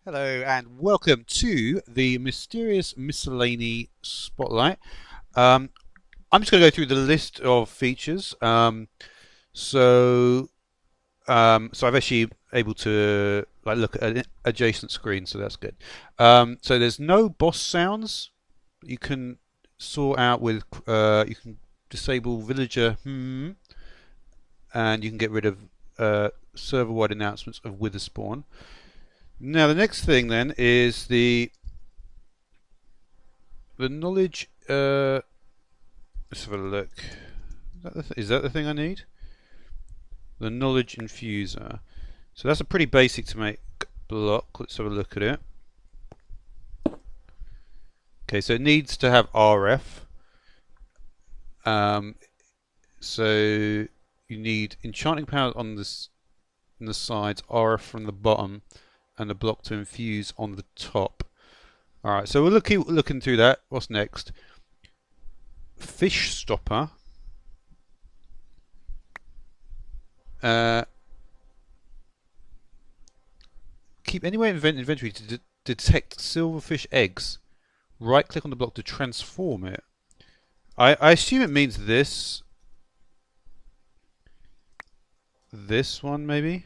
Hello and welcome to the mysterious Miscellany Spotlight. Um, I'm just going to go through the list of features. So I've actually able to look at an adjacent screen, so that's good. So there's no boss sounds. You can sort out with you can disable villager and you can get rid of server-wide announcements of wither spawn. Now the next thing then is the knowledge. Let's have a look. Is that the thing I need? The knowledge infuser. So that's a pretty basic to make block. Let's have a look at it. Okay, so it needs to have RF. So you need enchanting power on the sides, RF from the bottom, and the block to infuse on the top. All right, so we'll keep looking through that. What's next? Fish stopper. Keep anywhere in inventory to detect silverfish eggs. Right click on the block to transform it. I assume it means this one maybe.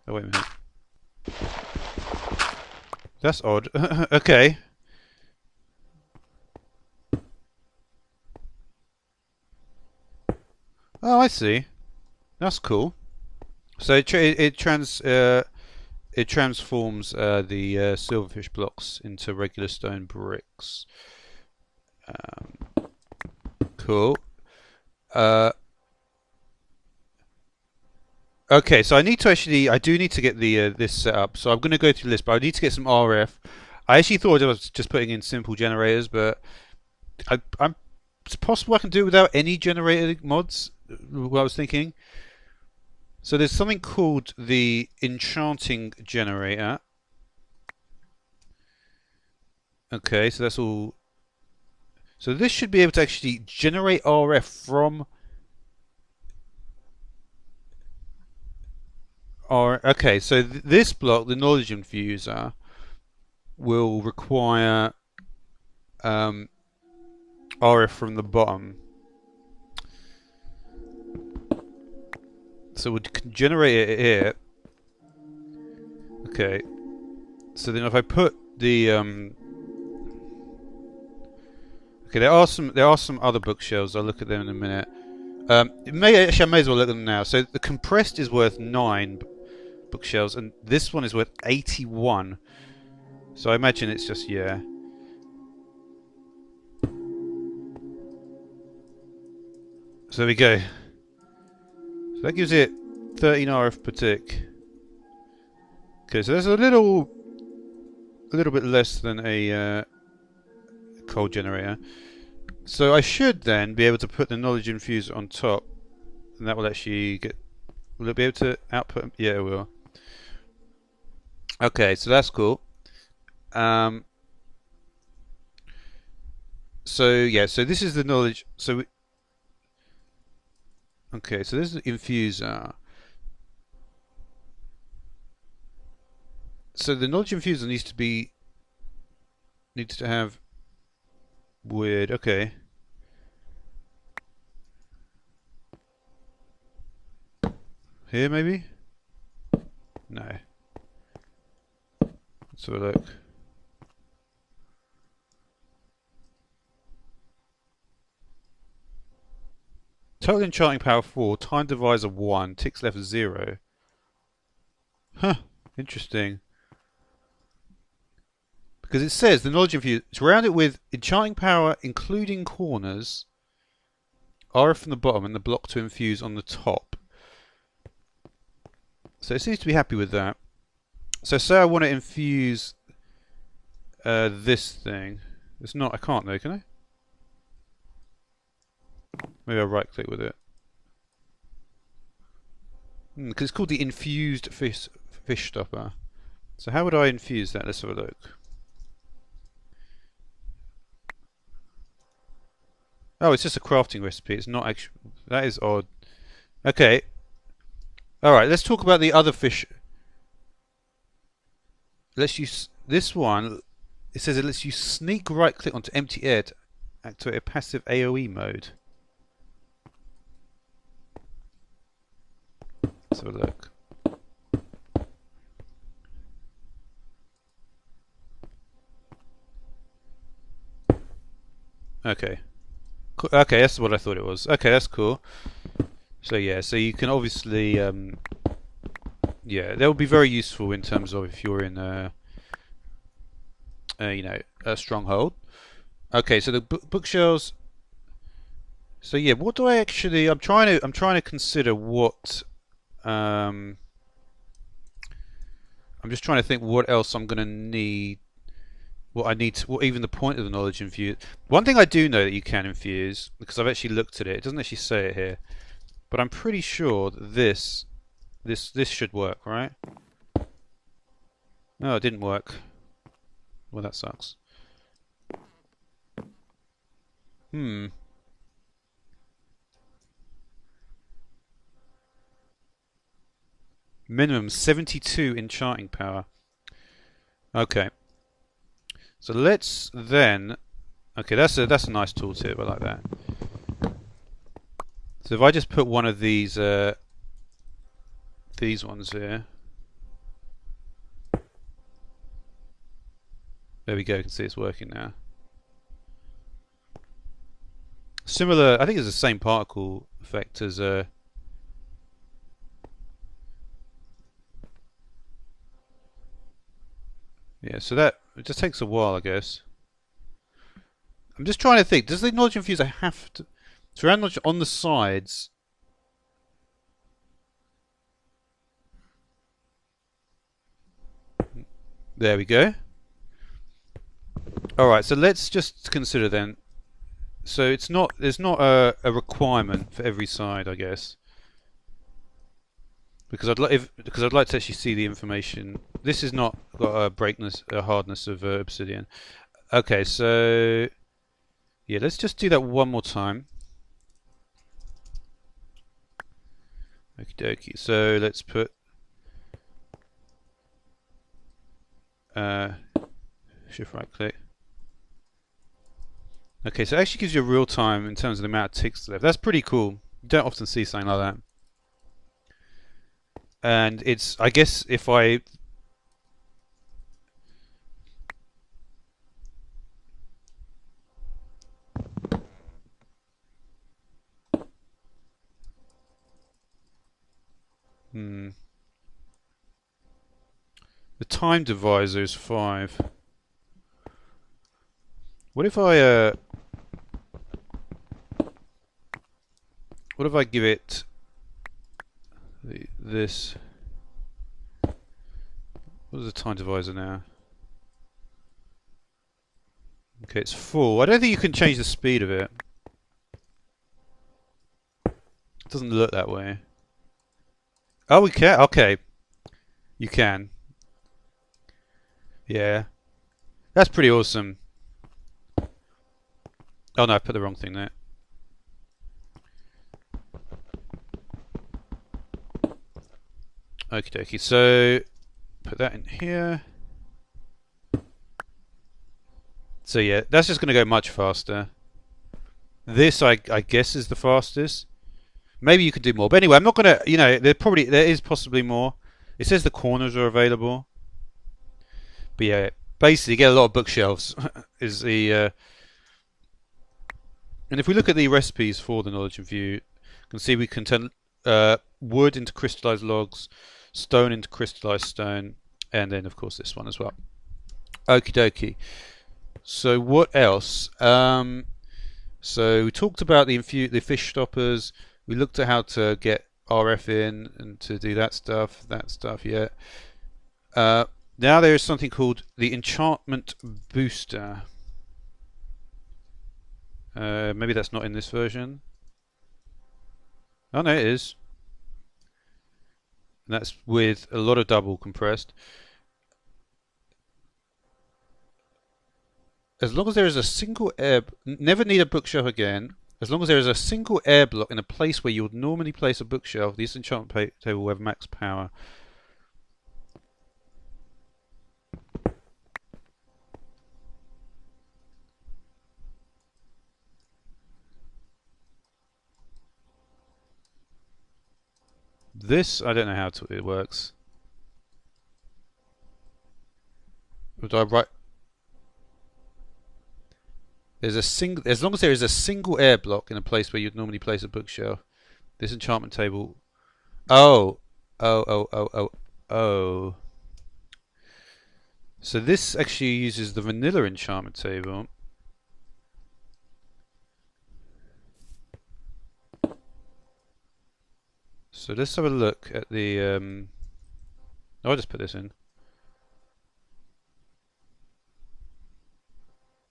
Oh wait a minute. That's odd. Okay. Oh, I see. That's cool. So it transforms the silverfish blocks into regular stone bricks. Cool. Uh, okay, so I do need to get the this set up. So I'm going to go through the list, but I need to get some RF. I actually thought I was just putting in simple generators, but it's possible I can do it without any generator mods. What I was thinking. So there's something called the Enchanting Generator. Okay, so that's all. So this should be able to actually generate RF from. Okay, so this block, the Knowledge Infuser, will require RF from the bottom. So we can generate it here. Okay. So then if I put the okay, there are some other bookshelves. I'll look at them in a minute. I may as well look at them now. So the compressed is worth 9 bookshelves, and this one is worth 81. So I imagine it's just yeah. So there we go. So that gives it 13 RF per tick. Okay, so there's a little bit less than a cold generator. So I should then be able to put the knowledge infuser on top, and that will actually get. Will it be able to output? Yeah, it will. Okay, so that's cool. So yeah, so this is the knowledge. Okay, so this is the infuser. So the knowledge infuser needs to have weird. Okay. Here maybe? No. Let's have a look. Total enchanting power 4, time divisor 1, ticks left 0. Huh, interesting. Because it says the knowledge infuse, surround it with enchanting power including corners, RF from the bottom and the block to infuse on the top. So it seems to be happy with that. So say I want to infuse this thing. It's not, I can't though, can I? Maybe I'll right click with it. Because it's called the infused fish stopper. So how would I infuse that? Let's have a look. Oh, it's just a crafting recipe. It's not actually. That is odd. Okay. All right, let's talk about the other fish. Let's use this one. It says it lets you sneak right click onto empty air to activate a passive AoE mode. Let's have a look. Okay. Okay, that's what I thought it was. Okay, that's cool. So yeah, so you can obviously, yeah, that would be very useful in terms of if you're in you know, a stronghold. Okay, so the bookshelves. So yeah, what do I actually? I'm trying to consider what. I'm just trying to think what else I'm gonna need. What I need to, what even the point of the knowledge infuse. One thing I do know that you can infuse because I've actually looked at it. It doesn't actually say it here, but I'm pretty sure that this should work, right? No, it didn't work. Well, that sucks. Hmm. Minimum 72 enchanting power. Okay. So let's then. Okay, that's a nice tooltip. I like that. So if I just put one of these ones here, there we go. You can see it's working now. Similar, I think it's the same particle effect as yeah. So that it just takes a while, I guess. I'm just trying to think. Does the knowledge infuser have to surround knowledge on the sides? There we go. All right. So let's just consider then. So it's not. There's not a requirement for every side, I guess. Because I'd like to actually see the information. This has not got a hardness of obsidian. Okay, so yeah, let's just do that one more time. Okie dokie. So let's put shift right click. Okay, so it actually gives you real time in terms of the amount of ticks left. That's pretty cool. You don't often see something like that. And it's, I guess, if I the time divisor is 5. What if I what if I give it this? What is the time divisor now? Okay, it's 4. I don't think you can change the speed of it. It doesn't look that way. Oh, we can. Okay, you can. Yeah, that's pretty awesome. Oh no, I put the wrong thing there. Okie dokie. So put that in here. So yeah, that's just going to go much faster. This, I guess, is the fastest. Maybe you could do more, but anyway, I'm not going to. You know, there is possibly more. It says the corners are available, but yeah, basically, you get a lot of bookshelves. Is the and if we look at the recipes for the knowledge infuse, you can see we can turn wood into crystallized logs, stone into crystallized stone, and then of course this one as well. Okie dokie. So what else? So we talked about the fish stoppers. We looked at how to get RF in and to do that stuff. Yeah. Now there is something called the Enchantment Booster. Maybe that's not in this version. Oh no, it is. And that's with a lot of double compressed. As long as there is a single ebb, never need a bookshelf again. As long as there is a single air block in a place where you would normally place a bookshelf, this enchantment table will have max power. This, I don't know how it works. Would I write? There's a single, as long as there is a single air block in a place where you'd normally place a bookshelf, this enchantment table. Oh, oh. So this actually uses the vanilla enchantment table. So let's have a look at the. I'll just put this in.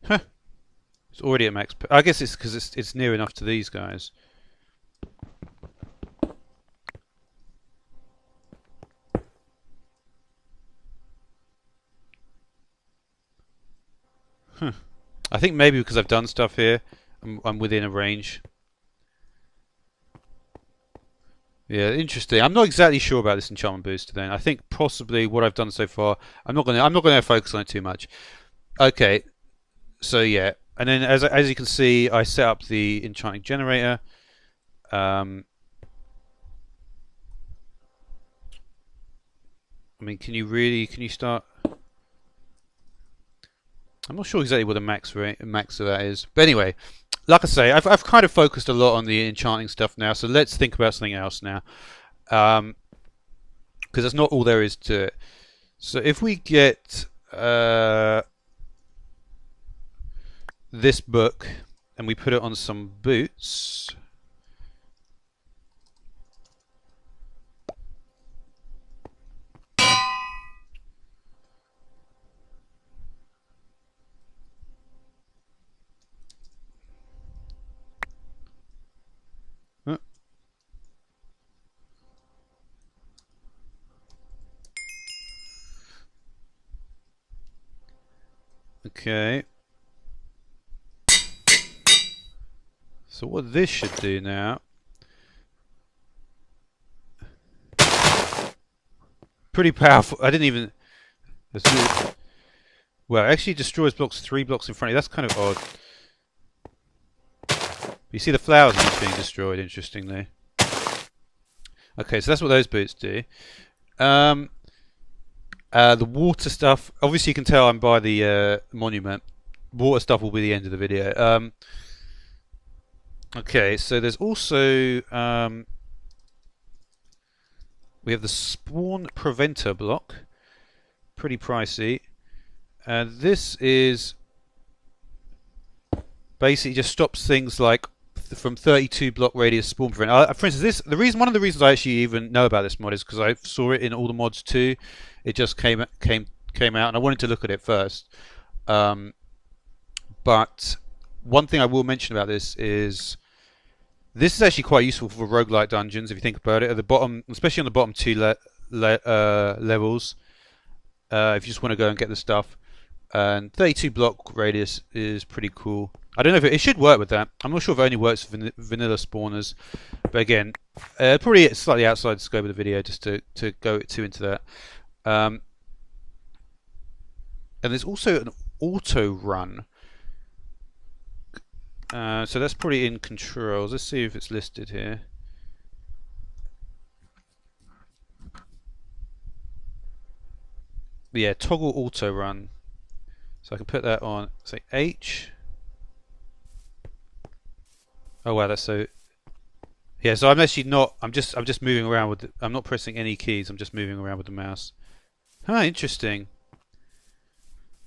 Huh. It's already at max. I guess it's because it's near enough to these guys. Huh. I think maybe because I've done stuff here, I'm within a range. Yeah, interesting. I'm not exactly sure about this enchantment booster. Then I think possibly what I've done so far. I'm not gonna focus on it too much. Okay, so yeah, and then as you can see, I set up the Enchanting Generator. I mean, can you start? I'm not sure exactly what the max of that is, but anyway, like I say, I've kind of focused a lot on the enchanting stuff now. So let's think about something else now, because that's not all there is to it. So if we get this book and we put it on some boots. Okay. So what this should do now, pretty powerful. I didn't even. Well, it actually destroys 3 blocks in front of you. That's kind of odd. You see the flowers being destroyed, interestingly. Okay, so that's what those boots do. The water stuff. Obviously, you can tell I'm by the monument. Water stuff will be the end of the video. Okay, so there's also we have the spawn preventer block, pretty pricey, and this is basically just stops things like from 32 block radius spawn prevent. For instance, one of the reasons I actually even know about this mod is because I saw it in all the mods too. It just came out, and I wanted to look at it first. But one thing I will mention about this is actually quite useful for roguelite dungeons if you think about it. At the bottom, especially on the bottom 2 levels, if you just want to go and get the stuff. And 32 block radius is pretty cool. I don't know if it should work with that. I'm not sure if it only works for vanilla spawners, but again, probably slightly outside the scope of the video just to go too into that. And there's also an auto run. So that's probably in controls. Let's see if it's listed here. Yeah, toggle auto run. So I can put that on, say H. Oh wow, that's so. Yeah, so I'm actually not. I'm just moving around with. I'm not pressing any keys. I'm just moving around with the mouse. Huh, interesting.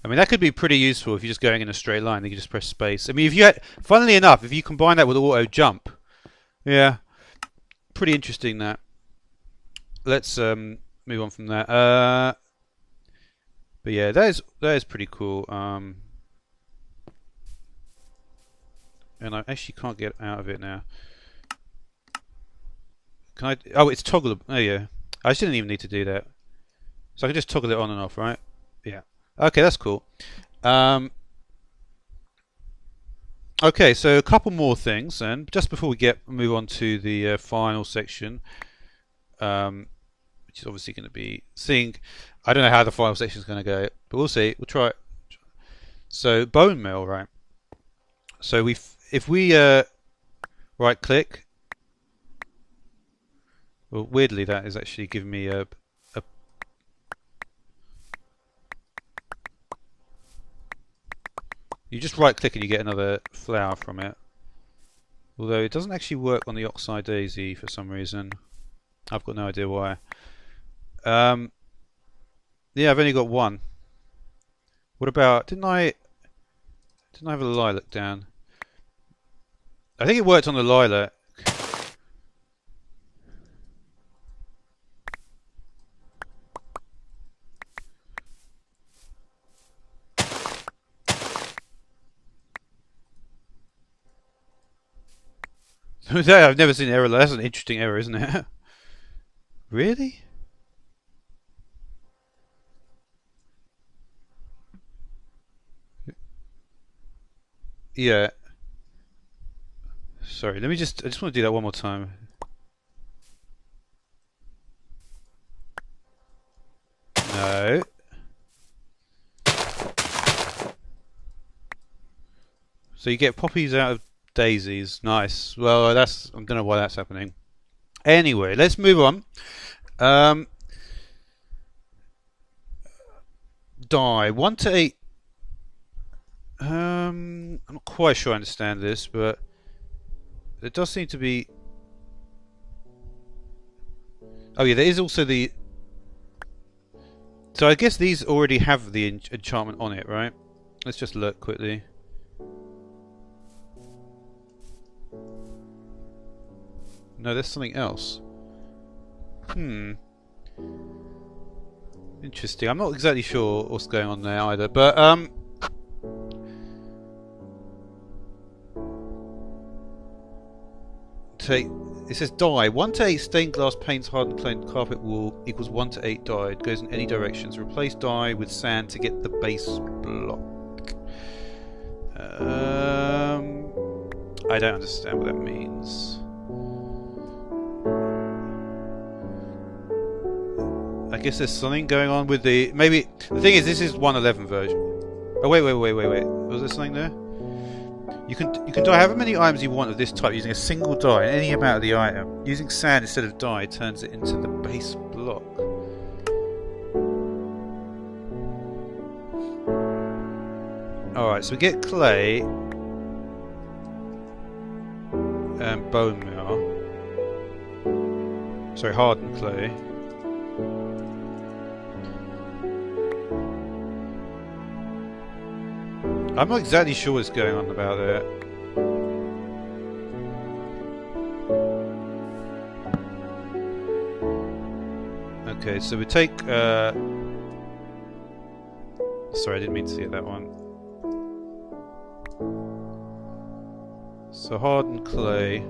I mean, that could be pretty useful if you're just going in a straight line. Then you just press space. I mean, funnily enough, if you combine that with auto jump, yeah, pretty interesting. That. Let's move on from that. But yeah, that is pretty cool. And I actually can't get out of it now. Can I? Oh, it's toggleable. Oh yeah, I didn't even need to do that. So I can just toggle it on and off, right? Yeah. Okay, that's cool. Okay, so a couple more things, and just before we move on to the final section, which is obviously going to be seeing. I don't know how the final section is going to go, but we'll see. We'll try it. So bone meal, right? So if we right click, well, weirdly that is actually giving me a you just right click and you get another flower from it. Although it doesn't actually work on the oxeye daisy for some reason. I've got no idea why. Yeah, I've only got one. What about, didn't I have a lilac down? I think it worked on the lilac. I've never seen an error. That's an interesting error, isn't it? Really? Yeah. Sorry, I just want to do that one more time. No. So you get poppies out of daisies. Nice. Well, I don't know why that's happening. Anyway, let's move on. Die 1 to 8. I'm not quite sure I understand this, but there does seem to be. Oh yeah, there is also the. So I guess these already have the enchantment on it, right? Let's just look quickly. No, there's something else. Interesting. I'm not exactly sure what's going on there either, but it says die 1 to 8 stained glass paints hardened plain carpet wool equals 1 to 8 die. It goes in any directions. Replace die with sand to get the base block. I don't understand what that means. I guess there's something going on with the... Maybe... The thing is, this is 1.11 version. Oh, wait. Was there something there? You can dye however many items you want of this type using a single die in any amount of the item. Using sand instead of dye turns it into the base block. Alright, so we get clay and bone meal. Sorry, hardened clay. I'm not exactly sure what's going on about it. Okay, so we take... Sorry, I didn't mean to see that one. So hardened clay.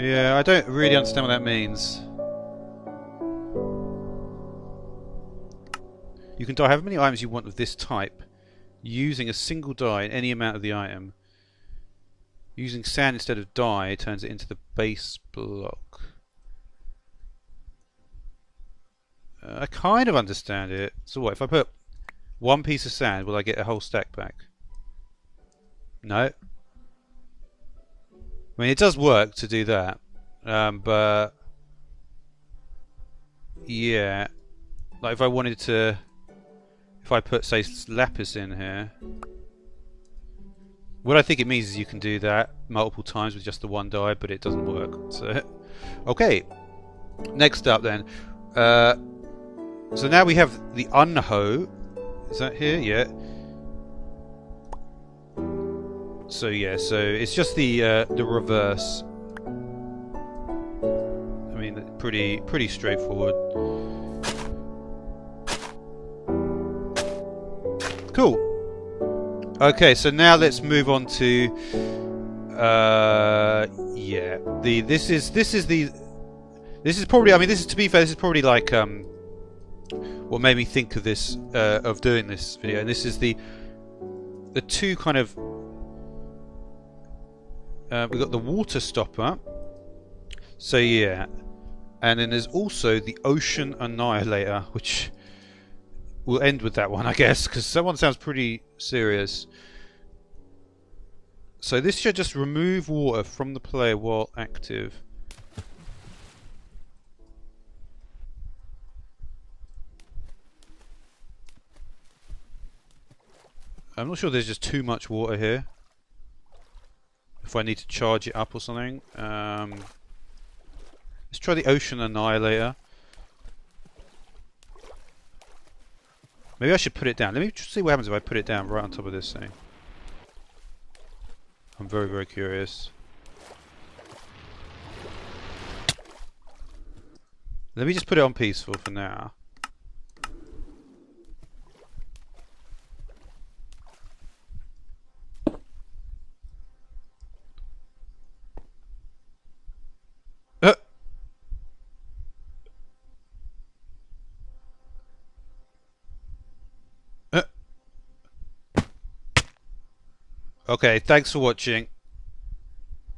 Yeah, I don't really understand what that means. You can dye however many items you want of this type using a single die in any amount of the item. Using sand instead of dye turns it into the base block. I kind of understand it. So what, if I put one piece of sand, will I get a whole stack back? No. I mean, it does work to do that. But... yeah. Like if I wanted to... If I put, say, lapis in here, what I think it means is you can do that multiple times with just the one die, but it doesn't work. So, okay. Next up, then. So now we have the unho. Is that here? Yeah. So yeah. So it's just the reverse. I mean, pretty straightforward. Cool. Okay, so now let's move on to yeah. This is probably, I mean, this is, to be fair, this is probably like what made me think of this, of doing this video. And this is the two kind of. We've got the water stopper. So yeah, and then there's also the Ocean Annihilator, which we'll end with that one, I guess, because that one sounds pretty serious. So this should just remove water from the player while active. I'm not sure there's just too much water here. If I need to charge it up or something. Let's try the Ocean Annihilator. Maybe I should put it down. Let me just see what happens if I put it down right on top of this thing. I'm very, very curious. Let me just put it on peaceful for now. Okay, thanks for watching.